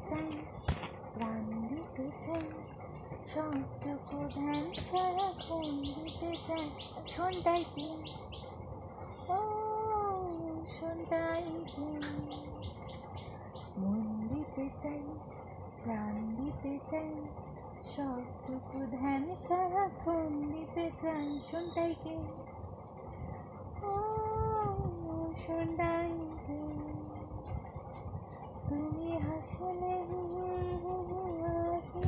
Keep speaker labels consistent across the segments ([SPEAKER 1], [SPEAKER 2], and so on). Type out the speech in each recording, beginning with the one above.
[SPEAKER 1] চাই, প্রাণ দিতে চাই, সবটুকু ধ্যান সারাক্ষণ দিতে চাই। শোনটাই কি, ও শোনটাই কি, মন দিতে চাই, প্রাণ দিতে চাই, সবটুকু ধ্যান সারাক্ষণ দিতে চাই। শোনটাই কি, ও শোনটাই কি, তুমি হাসলে হাসি,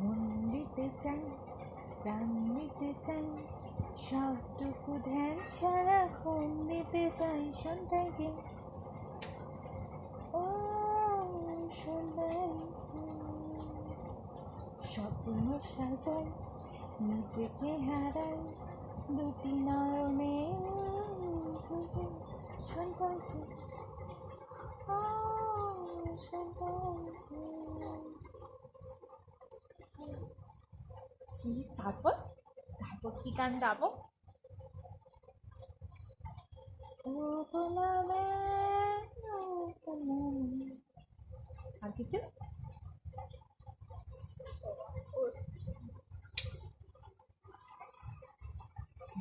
[SPEAKER 1] মন দিতে চাই, প্রাণ দিতে চাই, সবটুকু ধ্যান সারাক্ষণ দিতে চাই। শোনটাই কি, ও শোনটাই কি, স্বপ্ন সাজাই, নিজেকে হারাই, দুটি নয়নে। শোনটাই কি, ও শোনটাই কি। কি তারপর তারপর কি গান গাবো? ও বলাবে, ও বলাবে। আর কিছু?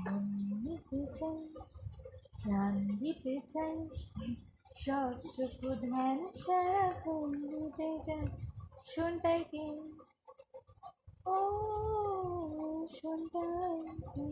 [SPEAKER 1] মন দিতে চাই, প্রাণ দিতে চাই, সবটুকু ধ্যান সারাক্ষণ দিতে চাই। শোনটাই কি, ও শোনটাই কি।